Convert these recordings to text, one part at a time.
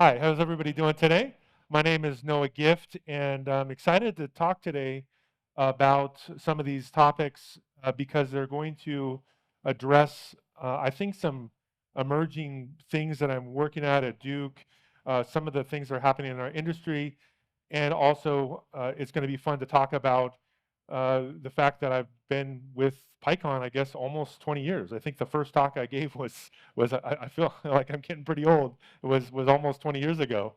Hi, how's everybody doing today? My name is Noah Gift, and I'm excited to talk today about some of these topics because they're going to address, I think, some emerging things that I'm working at Duke, some of the things that are happening in our industry, and also it's going to be fun to talk about the fact that I've been with PyCon, I guess, almost 20 years. I think the first talk I gave was I feel like I'm getting pretty old. It was almost 20 years ago.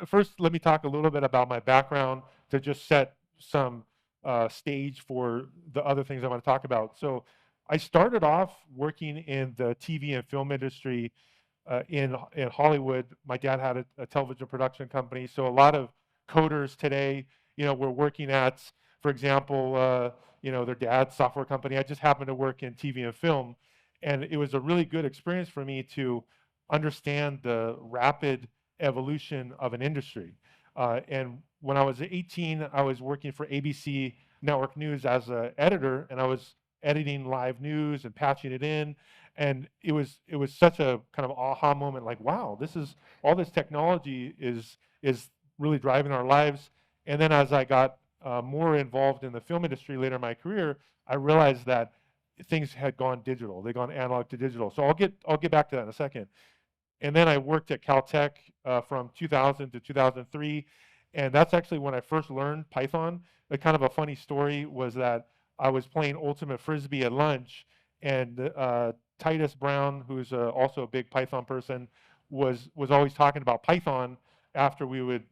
First, let me talk a little bit about my background to just set some stage for the other things I want to talk about. So I started off working in the TV and film industry in Hollywood. My dad had a television production company, so a lot of coders today, were working at, for example, their dad's software company. I just happened to work in TV and film, and it was a really good experience for me to understand the rapid evolution of an industry. And when I was 18, I was working for ABC Network News as an editor, and I was editing live news and patching it in, and it was such a kind of aha moment, like, wow, this is all this technology is really driving our lives. And then as I got more involved in the film industry later in my career, I realized that things had gone digital. They'd gone analog to digital. So I'll get back to that in a second. And then I worked at Caltech from 2000 to 2003, and that's actually when I first learned Python. A kind of a funny story was that I was playing Ultimate Frisbee at lunch, and Titus Brown, who's also a big Python person, was always talking about Python after we would,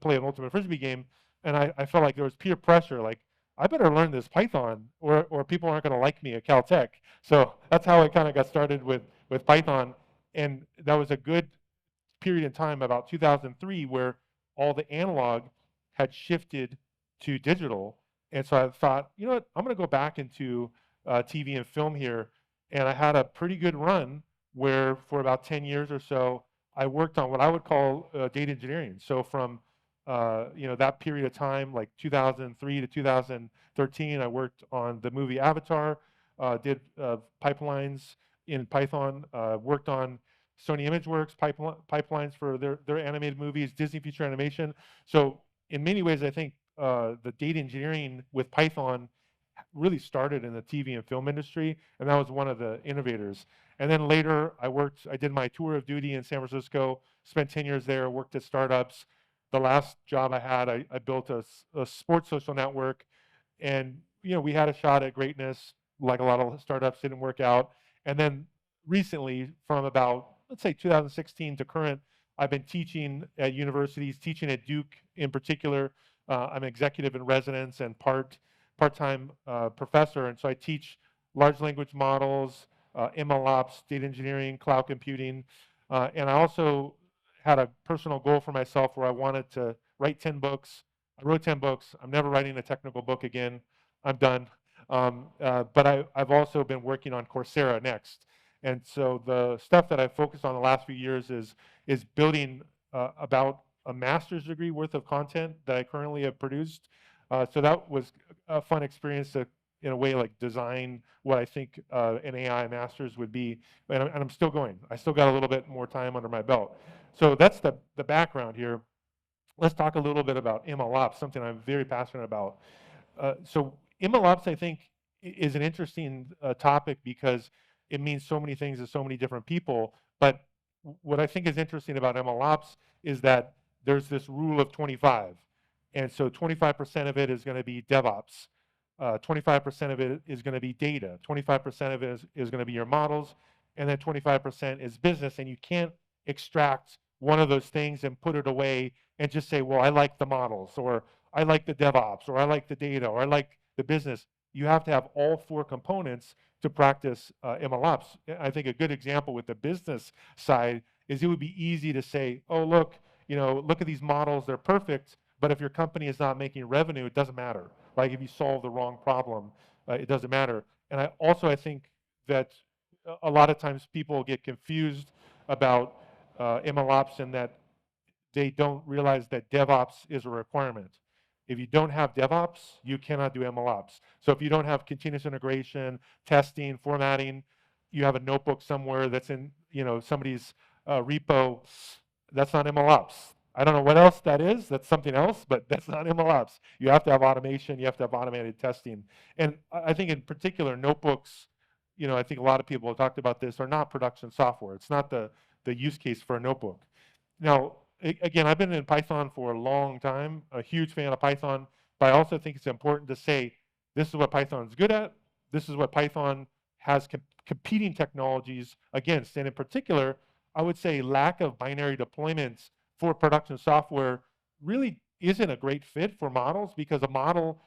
play an Ultimate Frisbee game, and I felt like there was peer pressure, like I better learn this Python, or people aren't going to like me at Caltech. So that's how I kind of got started with Python, and that was a good period in time, about 2003, where all the analog had shifted to digital. And so I thought, you know what, I'm going to go back into TV and film here. And I had a pretty good run where for about 10 years or so, I worked on what I would call data engineering. So from that period of time, like 2003 to 2013, I worked on the movie Avatar, did pipelines in Python, worked on Sony ImageWorks pipelines for their animated movies, Disney feature animation. So in many ways, I think the data engineering with Python really started in the TV and film industry, and that was one of the innovators. And then later, I did my tour of duty in San Francisco, spent 10 years there, worked at startups. The last job I had, I built a sports social network, and we had a shot at greatness. Like a lot of startups, didn't work out. And then recently, from about, let's say, 2016 to current, I've been teaching at universities, teaching at Duke in particular. I'm executive in residence and part-time professor, and so I teach large language models, MLOps, data engineering, cloud computing, and I also had a personal goal for myself where I wanted to write 10 books. I wrote 10 books. I'm never writing a technical book again. I'm done. But I've also been working on Coursera next. And so the stuff that I've focused on the last few years is building about a master's degree worth of content that I currently have produced. So that was a fun experience to, in a way, like design what I think an AI master's would be. And I'm still going. I still got a little bit more time under my belt. So that's the background here. Let's talk a little bit about MLOps, something I'm very passionate about. So MLOps, I think, is an interesting topic because it means so many things to so many different people. But what I think is interesting about MLOps is that there's this rule of 25. And so 25% of it is going to be DevOps. 25% of it is going to be data. 25% of it is going to be your models. And then 25% is business. And you can't extract one of those things and put it away and just say, well, I like the models, or I like the DevOps, or I like the data, or I like the business. You have to have all four components to practice MLOps. I think a good example with the business side is it would be easy to say, oh, look, look at these models, they're perfect, but if your company is not making revenue, it doesn't matter. Like if you solve the wrong problem, it doesn't matter. And I think that a lot of times people get confused about MLOps and that they don't realize that DevOps is a requirement. If you don't have DevOps, you cannot do MLOps. So if you don't have continuous integration, testing, formatting, you have a notebook somewhere that's in somebody's repo. That's not MLOps. I don't know what else that is. That's something else, but that's not MLOps. You have to have automation. You have to have automated testing. And I think in particular, notebooks, I think a lot of people have talked about this, are not production software. It's not the use case for a notebook. Now, again, I've been in Python for a long time, a huge fan of Python, but I also think it's important to say this is what Python is good at. This is what Python has competing technologies against. And in particular, I would say lack of binary deployments for production software really isn't a great fit for models, because a model,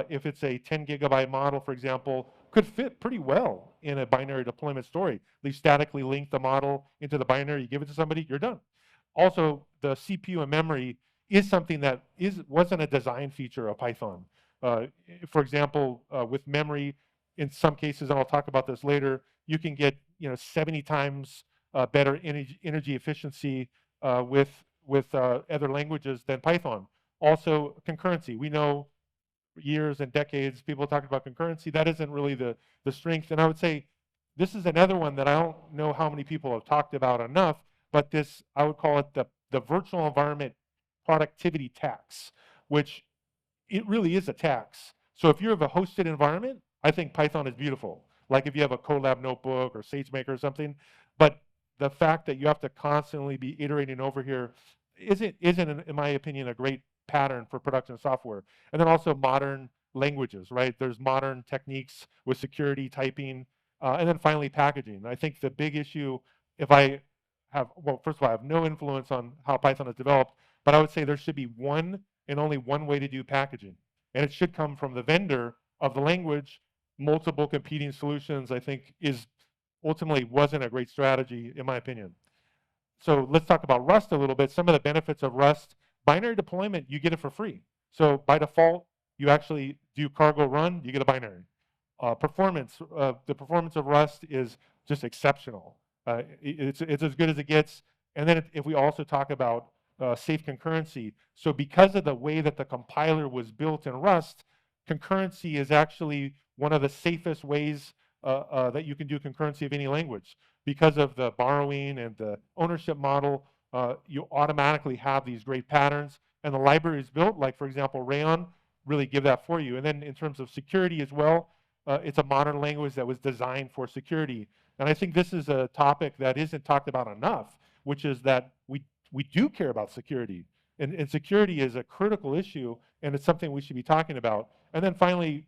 if it's a 10 gigabyte model, for example, could fit pretty well in a binary deployment story. You statically link the model into the binary, you give it to somebody, you're done. Also, the CPU and memory is something that wasn't a design feature of Python. For example, with memory, in some cases, and I'll talk about this later, you can get 70 times better energy efficiency with other languages than Python. Also, concurrency. We know for years and decades people talk about concurrency. That isn't really the strength. And I would say this is another one that I don't know how many people have talked about enough, but this, I would call it the virtual environment productivity tax, which it really is a tax. So if you have a hosted environment, I think Python is beautiful. Like if you have a Colab notebook or SageMaker or something, but the fact that you have to constantly be iterating over here isn't in my opinion, a great pattern for production software. And then also modern languages, right? There's modern techniques with security, typing, and then finally packaging. I think the big issue, if I have, well, first of all, I have no influence on how Python is developed, but I would say there should be one and only one way to do packaging. And it should come from the vendor of the language. Multiple competing solutions, I think, ultimately wasn't a great strategy, in my opinion. So let's talk about Rust a little bit. Some of the benefits of Rust: binary deployment, you get it for free. So by default, you actually do cargo run, you get a binary. The performance of Rust is just exceptional. It's as good as it gets. And then if we also talk about safe concurrency, so because of the way that the compiler was built in Rust, concurrency is actually one of the safest ways that you can do concurrency of any language. Because of the borrowing and the ownership model, you automatically have these great patterns. And the libraries built, like for example, Rayon, really give that for you. And then in terms of security as well, it's a modern language that was designed for security. And I think this is a topic that isn't talked about enough, which is that we do care about security. And security is a critical issue, and it's something we should be talking about. And then finally,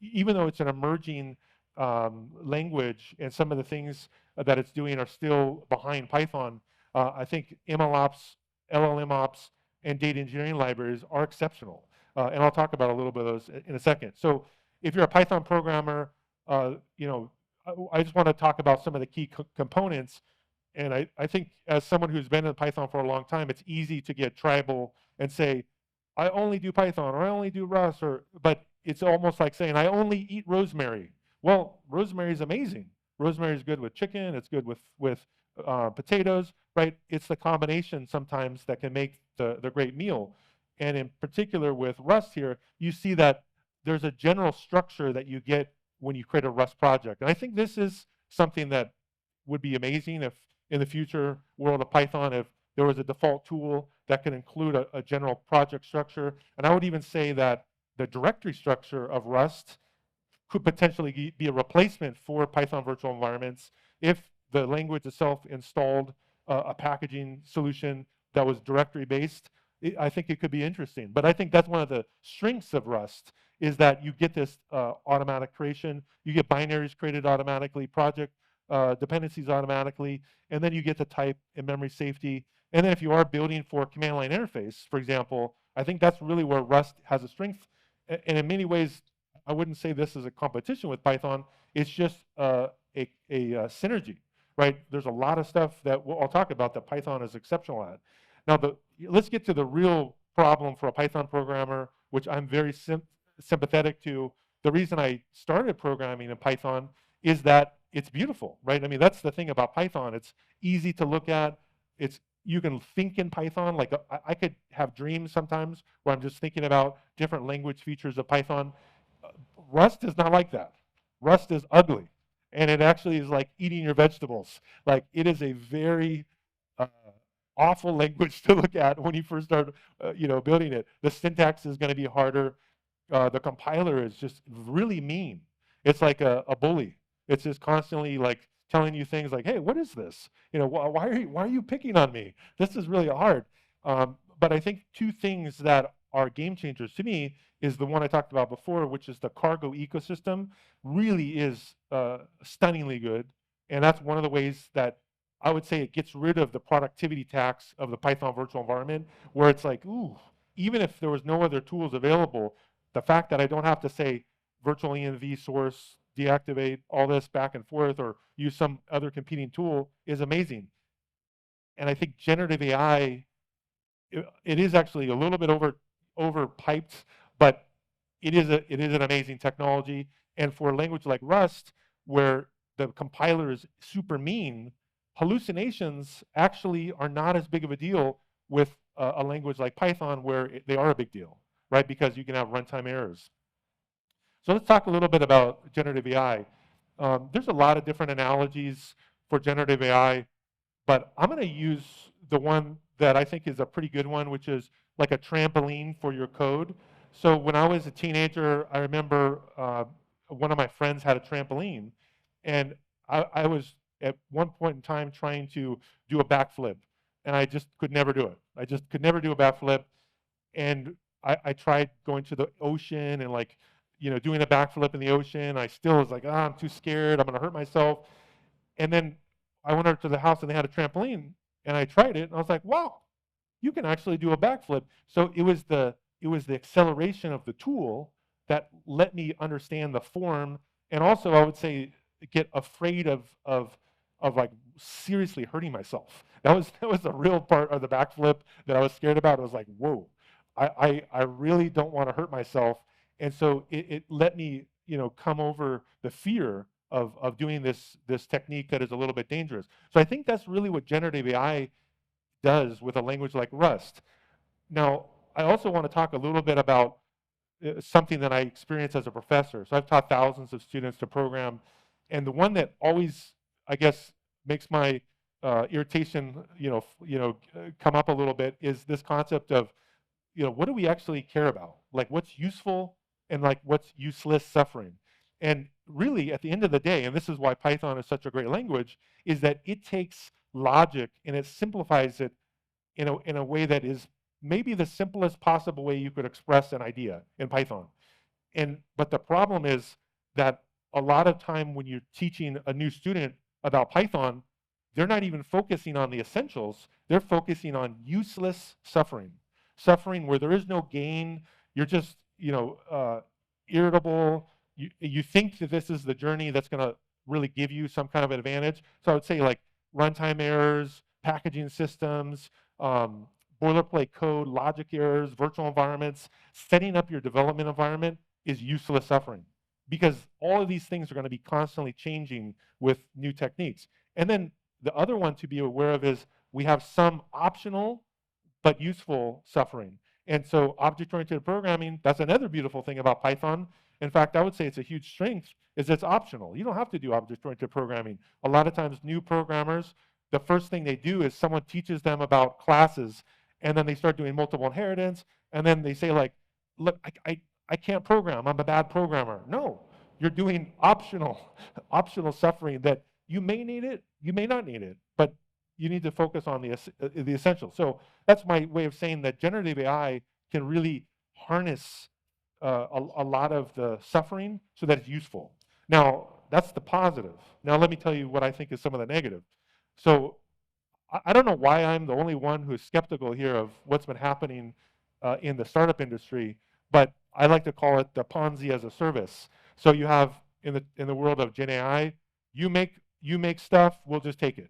even though it's an emerging language and some of the things that it's doing are still behind Python, I think MLOps, LLMOps, and data engineering libraries are exceptional. And I'll talk about a little bit of those in a second. So if you're a Python programmer, I just want to talk about some of the key components. And I think as someone who's been in Python for a long time, it's easy to get tribal and say, I only do Python, or I only do Rust, but it's almost like saying, I only eat rosemary. Well, rosemary is amazing. Rosemary is good with chicken. It's good with potatoes, right? It's the combination sometimes that can make the great meal. And in particular with Rust here, you see that there's a general structure that you get when you create a Rust project. And I think this is something that would be amazing if in the future world of Python, if there was a default tool that could include a general project structure. And I would even say that the directory structure of Rust could potentially be a replacement for Python virtual environments if the language itself installed a packaging solution that was directory based. I think it could be interesting. But I think that's one of the strengths of Rust, is that you get this automatic creation, you get binaries created automatically, project dependencies automatically, and then you get the type and memory safety. And then if you are building for command line interface, for example, I think that's really where Rust has a strength. And in many ways, I wouldn't say this is a competition with Python. It's just a synergy, right? There's a lot of stuff that I'll talk about that Python is exceptional at. Now, let's get to the real problem for a Python programmer, which I'm very sympathetic to. The reason I started programming in Python is that it's beautiful, right? I mean, that's the thing about Python. It's easy to look at. You can think in Python. Like I could have dreams sometimes where I'm just thinking about different language features of Python. Rust is not like that. Rust is ugly. And it actually is like eating your vegetables. Like it is a very awful language to look at when you first start, building it. The syntax is going to be harder. The compiler is just really mean. It's like a bully. It's just constantly like telling you things like, "Hey, what is this? Why are you picking on me? This is really hard." But I think two things that are game changers to me is the one I talked about before, which is the cargo ecosystem. Really is stunningly good, and that's one of the ways that I would say it gets rid of the productivity tax of the Python virtual environment, where it's like, ooh, even if there was no other tools available, the fact that I don't have to say virtual env source, deactivate all this back and forth, or use some other competing tool is amazing. And I think generative AI, it is actually a little bit overpiped, but it is an amazing technology. And for a language like Rust, where the compiler is super mean, hallucinations actually are not as big of a deal with a language like Python, where they are a big deal, right? Because you can have runtime errors. So let's talk a little bit about generative AI. There's a lot of different analogies for generative AI, but I'm going to use the one that I think is a pretty good one, which is like a trampoline for your code. So when I was a teenager, I remember one of my friends had a trampoline, and I was at one point in time trying to do a backflip, and I just could never do it. I just could never do a backflip, and I tried going to the ocean and like, doing a backflip in the ocean. I still was like, I'm too scared. I'm going to hurt myself. And then I went over to the house and they had a trampoline, and I tried it, and I was like, wow, you can actually do a backflip. So it was the acceleration of the tool that let me understand the form, and also I would say get afraid of like seriously hurting myself. That was the real part of the backflip that I was scared about. It was like, whoa, I really don't want to hurt myself. And so it let me, come over the fear of doing this technique that is a little bit dangerous. So I think that's really what generative AI does with a language like Rust. Now, I also want to talk a little bit about something that I experienced as a professor. So I've taught thousands of students to program, and the one that always, I guess, makes my irritation, come up a little bit is this concept of, what do we actually care about? Like, what's useful and like what's useless suffering? And really, at the end of the day, and this is why Python is such a great language, is that it takes logic and it simplifies it in a way that is maybe the simplest possible way you could express an idea in Python. But the problem is that a lot of time when you're teaching a new student about Python, they're not even focusing on the essentials. They're focusing on useless suffering where there is no gain. You're just, irritable. You think that this is the journey that's going to really give you some kind of advantage. So I would say like runtime errors, packaging systems, boilerplate code, logic errors, virtual environments, setting up your development environment is useless suffering, because all of these things are going to be constantly changing with new techniques. And then the other one to be aware of is we have some optional but useful suffering. And so object-oriented programming, that's another beautiful thing about Python. In fact, I would say it's a huge strength, is it's optional. You don't have to do object-oriented programming. A lot of times new programmers, the first thing they do is someone teaches them about classes, and then they start doing multiple inheritance, and then they say like, look, I can't program, I'm a bad programmer. No, you're doing optional suffering that you may need it, you may not need it, but you need to focus on the essentials. So that's my way of saying that generative AI can really harness a lot of the suffering so that it's useful. Now, that's the positive. Now, let me tell you what I think is some of the negative. So I don't know why I'm the only one who's skeptical here of what's been happening in the startup industry, but I like to call it the Ponzi as a service. So you have in the world of Gen AI, you make stuff, we'll just take it.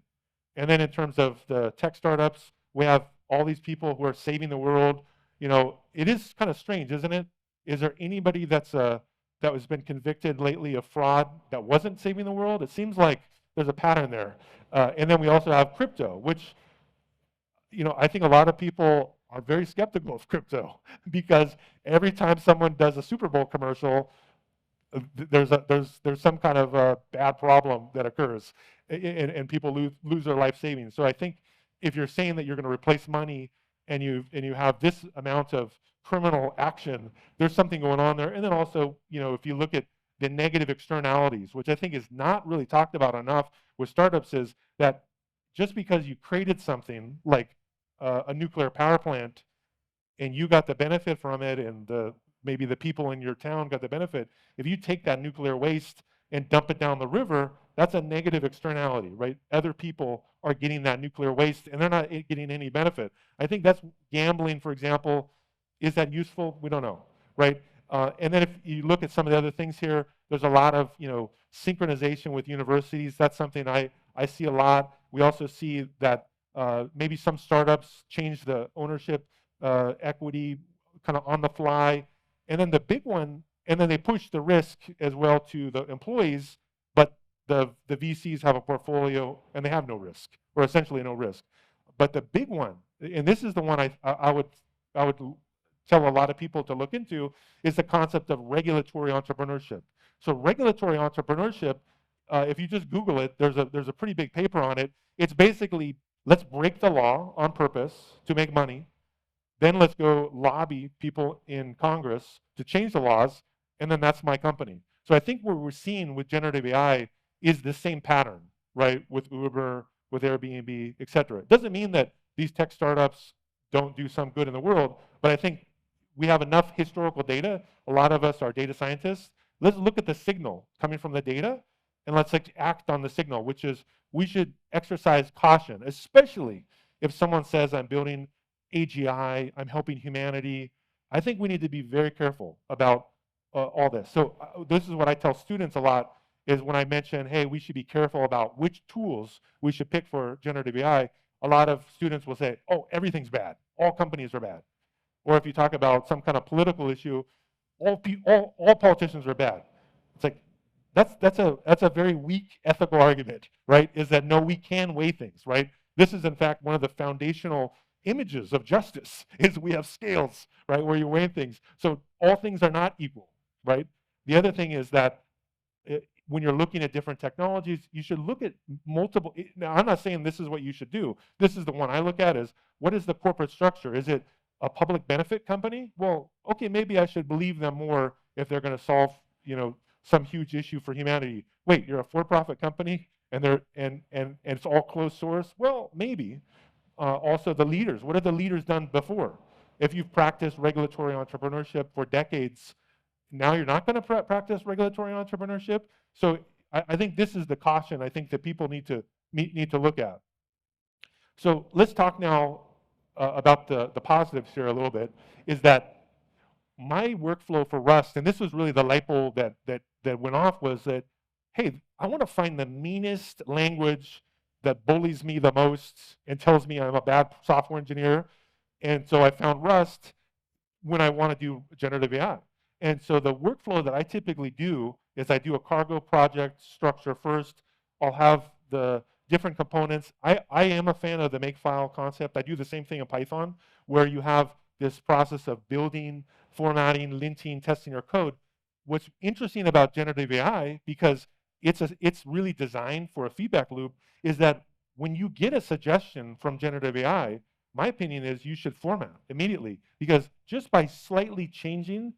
And then in terms of the tech startups, we have all these people who are saving the world. It is kind of strange, isn't it? Is there anybody that has been convicted lately of fraud that wasn't saving the world? It seems like there's a pattern there. And then we also have crypto, which, I think a lot of people are very skeptical of crypto because every time someone does a Super Bowl commercial, there's some kind of bad problem that occurs, and people lose their life savings. So I think if you're saying that you're going to replace money and you have this amount of criminal action, there's something going on there. And then also, if you look at the negative externalities, which I think is not really talked about enough with startups, is that just because you created something like a nuclear power plant and you got the benefit from it, and maybe the people in your town got the benefit, if you take that nuclear waste and dump it down the river, that's a negative externality, right? Other people are getting that nuclear waste and they're not getting any benefit. I think that's gambling, for example. Is that useful? We don't know, right? And then if you look at some of the other things here, there's a lot of synchronization with universities. That's something I see a lot. We also see that maybe some startups change the ownership equity kind of on the fly. And then the big one, and then they push the risk as well to the employees, but the VCs have a portfolio and they have no risk, or essentially no risk. But the big one, and this is the one I would tell a lot of people to look into, is the concept of regulatory entrepreneurship. So regulatory entrepreneurship, if you just Google it, there's a pretty big paper on it. It's basically, let's break the law on purpose to make money. Then let's go lobby people in Congress to change the laws, and then that's my company. So I think what we're seeing with generative AI is the same pattern, right? With Uber, with Airbnb, et cetera. It doesn't mean that these tech startups don't do some good in the world, but I think we have enough historical data. A lot of us are data scientists. Let's look at the signal coming from the data, and let's act on the signal, which is we should exercise caution, especially if someone says, I'm building AGI, I'm helping humanity. I think we need to be very careful about all this. So this is what I tell students a lot, is when I mention, hey, we should be careful about which tools we should pick for generative AI, a lot of students will say, oh, everything's bad. All companies are bad. Or if you talk about some kind of political issue, all politicians are bad. It's like, that's a very weak ethical argument, right? Is that no, we can weigh things, right? This is in fact one of the foundational images of justice, is we have scales, right, where you weigh things. So all things are not equal, right? The other thing is that when you're looking at different technologies, you should look at multiple. Now, I'm not saying this is what you should do. This is the one I look at, is what is the corporate structure? Is it a public benefit company? Well, okay, maybe I should believe them more if they're going to solve, some huge issue for humanity. Wait, you're a for-profit company and it's all closed source? Well, maybe. Also the leaders. What have the leaders done before? If you've practiced regulatory entrepreneurship for decades, now you're not going to practice regulatory entrepreneurship. So I think this is the caution I think that people need to look at. So let's talk now about the positives here a little bit, is that my workflow for Rust, and this was really the light bulb that went off, was that, hey, I want to find the meanest language that bullies me the most and tells me I'm a bad software engineer. And so I found Rust when I want to do generative AI. And so the workflow that I typically do is I do a cargo project structure first. I'll have the different components. I am a fan of the makefile concept. I do the same thing in Python, where you have this process of building, formatting, linting, testing your code. What's interesting about generative AI, because it's really designed for a feedback loop, is that when you get a suggestion from generative AI, my opinion is you should format immediately, because just by slightly changing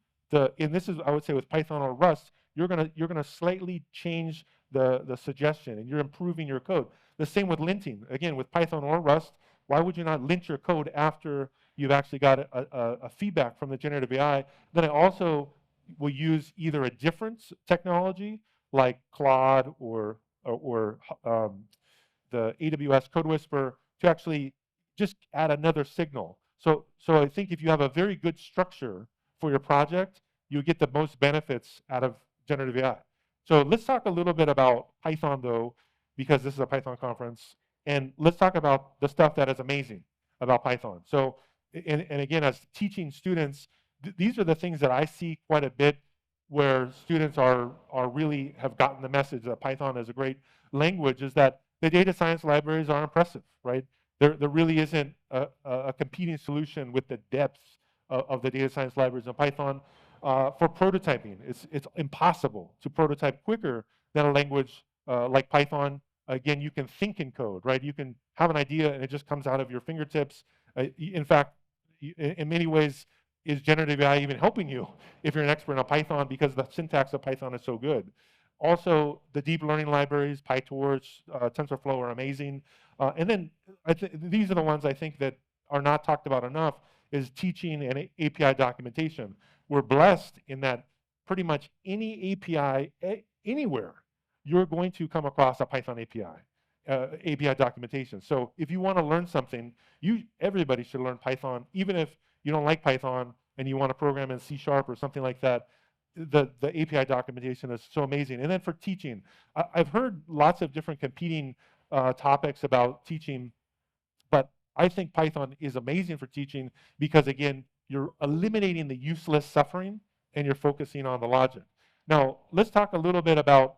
and this is, I would say, with Python or Rust, you're gonna slightly change the suggestion, and you're improving your code. The same with linting. Again, with Python or Rust, why would you not lint your code after you've actually got a feedback from the generative AI? Then I also will use either a different technology like Claude or the AWS Code Whisperer to actually just add another signal. So I think if you have a very good structure for your project, you get the most benefits out of generative AI. So let's talk a little bit about Python, though, because this is a Python conference. And let's talk about the stuff that is amazing about Python. So, and again, as teaching students, these are the things that I see quite a bit, where students are really have gotten the message that Python is a great language, is that the data science libraries are impressive, right? There really isn't a competing solution with the depth of the data science libraries in Python. For prototyping, it's impossible to prototype quicker than a language like Python. Again, you can think in code, right? You can have an idea and it just comes out of your fingertips. In fact, in many ways, is generative AI even helping you if you're an expert on Python, because the syntax of Python is so good? Also, the deep learning libraries, PyTorch, TensorFlow are amazing. And then these are the ones I think that are not talked about enough, is teaching and API documentation. We're blessed in that pretty much any API anywhere, you're going to come across a Python API documentation. So if you want to learn something, everybody should learn Python, even if you don't like Python and you want to program in C# or something like that. The API documentation is so amazing. And then for teaching, I've heard lots of different competing topics about teaching, but I think Python is amazing for teaching because, again, you're eliminating the useless suffering and you're focusing on the logic. Now, let's talk a little bit about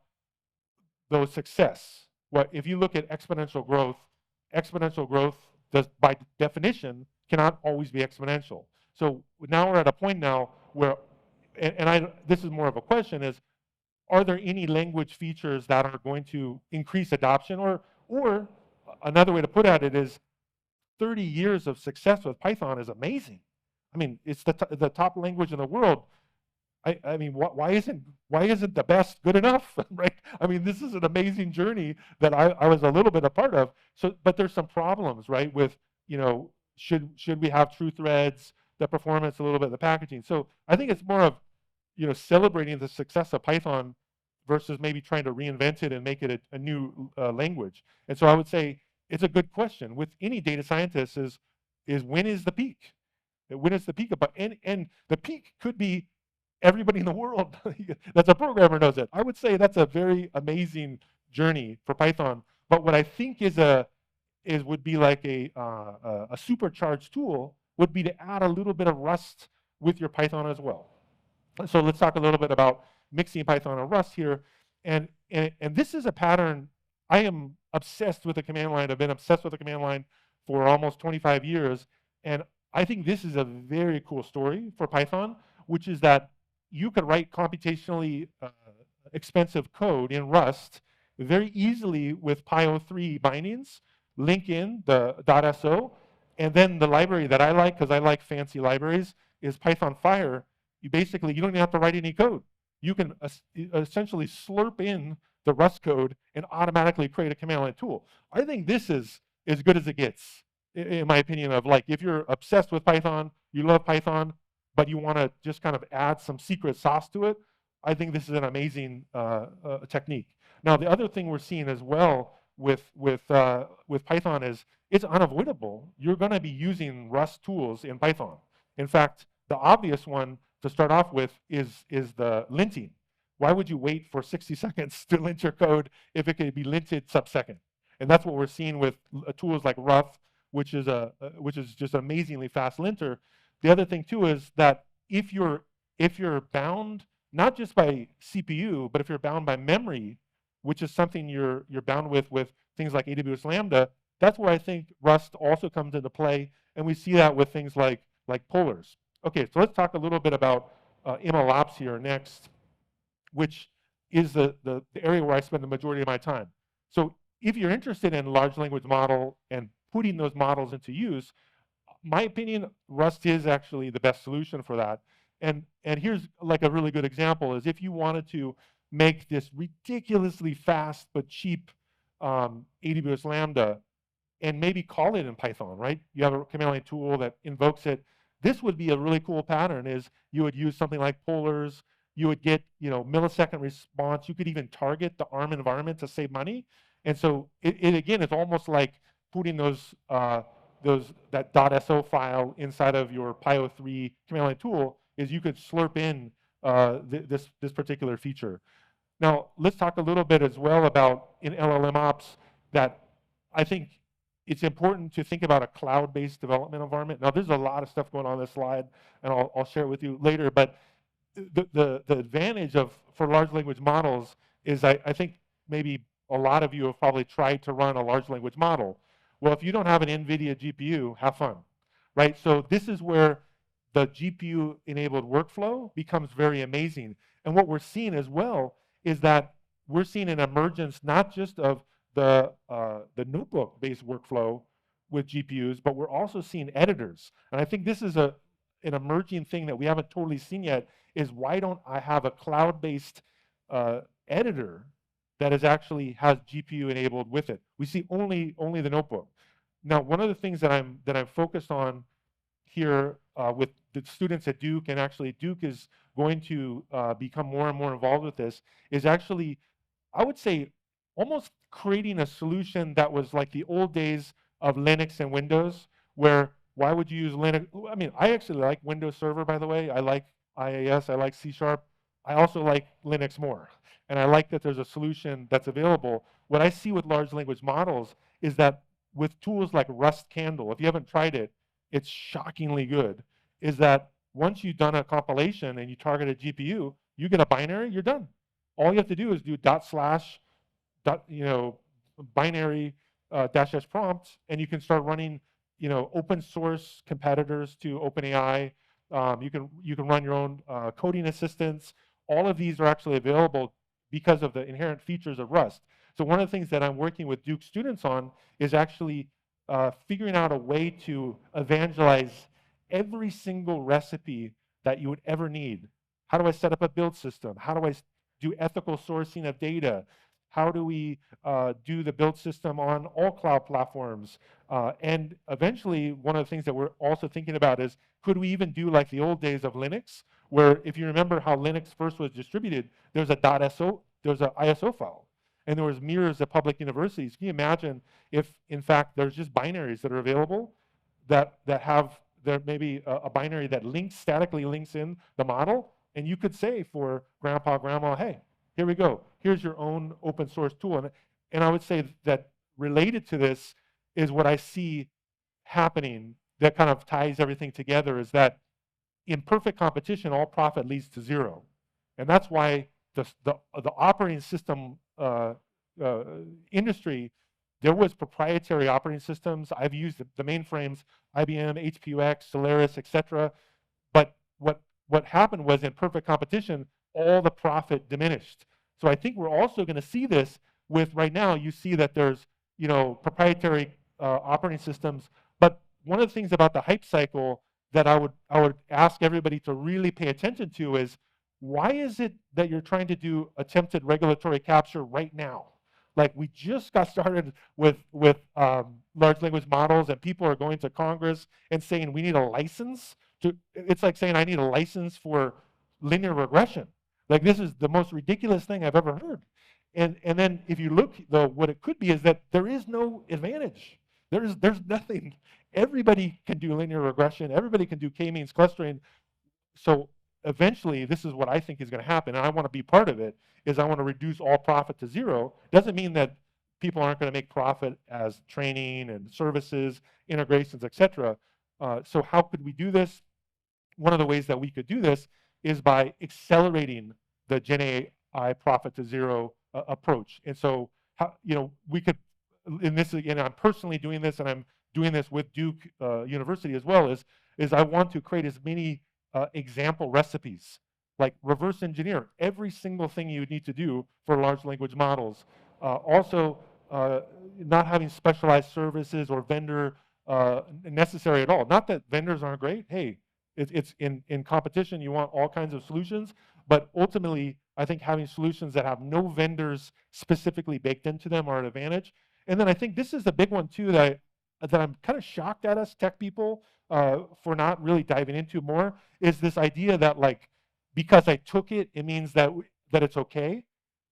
those success. If you look at exponential growth does, by definition, cannot always be exponential. So now we're at a point now where, this is more of a question, is are there any language features that are going to increase adoption? Or another way to put it is 30 years of success with Python is amazing. I mean, it's the top language in the world. I mean, why isn't the best good enough, right? I mean, this is an amazing journey that I was a little bit a part of. So, but there's some problems, right? With, should we have true threads, the performance, a little bit, the packaging. So I think it's more of, celebrating the success of Python versus maybe trying to reinvent it and make it a new language. And so I would say it's a good question with any data scientist is when is the peak? When is the peak? And the peak could be everybody in the world that's a programmer knows it. I would say that's a very amazing journey for Python. But what I think would be like a supercharged tool would be to add a little bit of Rust with your Python as well. So let's talk a little bit about mixing Python and Rust here. And this is a pattern. I am obsessed with the command line. I've been obsessed with the command line for almost 25 years. And I think this is a very cool story for Python, which is that you could write computationally expensive code in Rust very easily with PyO3 bindings, link in the .so, and then the library that I like, because I like fancy libraries, is Python Fire. You don't even have to write any code. You can essentially slurp in the Rust code and automatically create a command line tool. I think this is as good as it gets, in my opinion, of like, if you're obsessed with Python, you love Python, but you want to just kind of add some secret sauce to it, I think this is an amazing technique. Now, the other thing we're seeing as well with Python is it's unavoidable. You're going to be using Rust tools in Python. In fact, the obvious one to start off with is the linting. Why would you wait for 60 seconds to lint your code if it could be linted sub-second? And that's what we're seeing with tools like Rough, which is just an amazingly fast linter. The other thing too is that if you're bound not just by CPU, but if you're bound by memory, which is something you're bound with things like AWS Lambda, that's where I think Rust also comes into play, and we see that with things like polars. Okay, so let's talk a little bit about mlops here next, which is the area where I spend the majority of my time. So if you're interested in large language model and putting those models into use, my opinion, Rust is actually the best solution for that. And here's like a really good example is if you wanted to make this ridiculously fast but cheap AWS Lambda and maybe call it in Python, right? You have a command line tool that invokes it. This would be a really cool pattern is you would use something like polars. You would get, millisecond response. You could even target the ARM environment to save money. And so it again, it's almost like putting that .so file inside of your PyO3 command line tool is you could slurp in this particular feature. Now, let's talk a little bit as well about in LLMOps that I think it's important to think about a cloud-based development environment. Now, there's a lot of stuff going on this slide, and I'll share it with you later, but the advantage for large language models is I think maybe a lot of you have probably tried to run a large language model. Well, if you don't have an NVIDIA GPU, have fun, right? So this is where the GPU-enabled workflow becomes very amazing. And what we're seeing as well is that we're seeing an emergence not just of the notebook-based workflow with GPUs, but we're also seeing editors. And I think this is an emerging thing that we haven't totally seen yet, is why don't I have a cloud-based editor that is actually has GPU enabled with it? We see only the notebook. Now, one of the things that I'm focused on here with the students at Duke, and actually Duke is going to become more and more involved with this, is actually, I would say, almost creating a solution that was like the old days of Linux and Windows, where why would you use Linux? I mean, I actually like Windows Server, by the way. I like IAS, I like C#. I also like Linux more. And I like that there's a solution that's available. What I see with large language models is that with tools like Rust Candle, if you haven't tried it, it's shockingly good, is that once you've done a compilation and you target a GPU, you get a binary, you're done. All you have to do is do binary --s prompt, and you can start running, open source competitors to OpenAI. You can run your own coding assistants. All of these are actually available because of the inherent features of Rust. So one of the things that I'm working with Duke students on is actually figuring out a way to evangelize every single recipe that you would ever need. How do I set up a build system? How do I do ethical sourcing of data? How do we do the build system on all cloud platforms? And eventually, one of the things that we're also thinking about is, could we even do like the old days of Linux, where if you remember how Linux first was distributed, there's a .so, there's an ISO file, and there was mirrors at public universities. Can you imagine if, in fact, there's just binaries that are available that have there maybe a binary that statically links in the model, and you could say for grandpa, grandma, hey, here we go. Here's your own open source tool. And I would say that related to this is what I see happening that kind of ties everything together, is that in perfect competition, all profit leads to zero. And that's why the operating system industry, there was proprietary operating systems. I've used the mainframes, IBM, HPUX, Solaris, etc. But what happened was, in perfect competition, all the profit diminished. So I think we're also going to see this with, right now, you see that there's proprietary operating systems. But one of the things about the hype cycle that I would ask everybody to really pay attention to is, why is it that you're trying to do attempted regulatory capture right now? Like, we just got started with large language models, and people are going to Congress and saying we need a license to. It's like saying I need a license for linear regression. Like, this is the most ridiculous thing I've ever heard. And then if you look, though, what it could be is that there is no advantage. There's nothing. Everybody can do linear regression. Everybody can do k-means clustering. So eventually, this is what I think is going to happen, and I want to be part of it, is I want to reduce all profit to zero. Doesn't mean that people aren't going to make profit as training and services, integrations, etc. So how could we do this? One of the ways that we could do this is by accelerating the Gen AI profit to zero approach. And so, we could, in this, again, I'm personally doing this, and I'm doing this with Duke University as well, is I want to create as many example recipes, like reverse engineer every single thing you need to do for large language models. Also, not having specialized services or vendor necessary at all. Not that vendors aren't great. Hey, it's in competition, you want all kinds of solutions, but ultimately, I think having solutions that have no vendors specifically baked into them are an advantage. And then I think this is the big one too, that I'm kind of shocked at us tech people for not really diving into more, is this idea that, like, because I took it, it means that it's okay.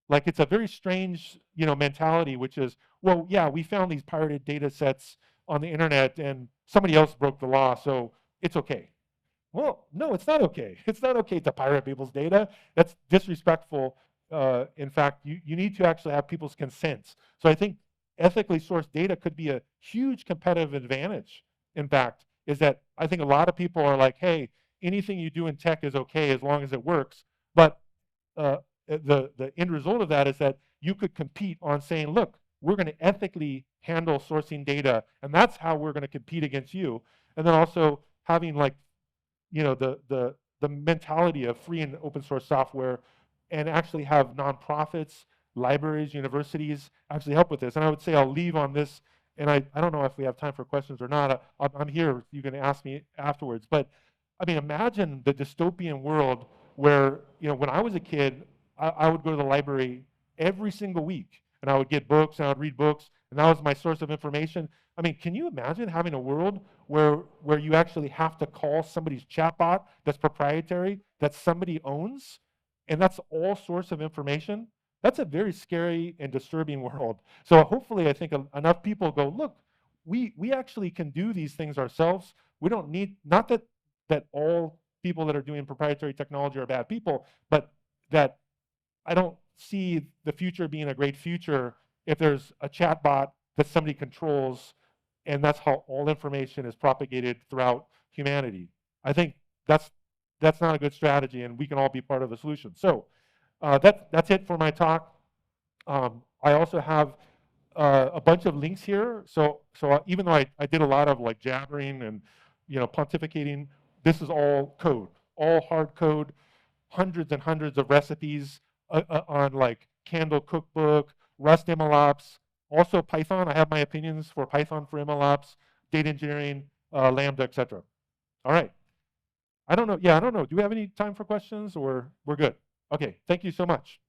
Like, it's a very strange, mentality, which is, well, yeah, we found these pirated data sets on the internet, and somebody else broke the law, so it's okay. Well, no, it's not okay. It's not okay to pirate people's data. That's disrespectful. In fact, you need to actually have people's consents. So I think ethically sourced data could be a huge competitive advantage. In fact, is that I think a lot of people are like, hey, anything you do in tech is okay as long as it works. But the end result of that is that you could compete on saying, look, we're going to ethically handle sourcing data, and that's how we're going to compete against you. And then also having, like, the mentality of free and open source software, and actually have nonprofits libraries, universities actually help with this. And I would say I'll leave on this, and I don't know if we have time for questions or not. I'm here. You can ask me afterwards. But I mean, imagine the dystopian world where, when I was a kid, I would go to the library every single week, and I would get books, and I would read books, and that was my source of information. I mean, can you imagine having a world where you actually have to call somebody's chatbot that's proprietary, that somebody owns, and that's all source of information? That's a very scary and disturbing world. So hopefully, I think enough people go, look, we actually can do these things ourselves. We don't need, not that all people that are doing proprietary technology are bad people, but that I don't see the future being a great future if there's a chatbot that somebody controls, and that's how all information is propagated throughout humanity. I think that's not a good strategy, and we can all be part of the solution. So that's it for my talk. I also have a bunch of links here. So even though I did a lot of like jabbering and pontificating, this is all code, all hard code, hundreds and hundreds of recipes on like Candle Cookbook, Rust MLOps, also Python. I have my opinions for Python for MLOps, data engineering, Lambda, etc. All right. I don't know. Yeah, I don't know. Do we have any time for questions, or we're good? Okay. Thank you so much.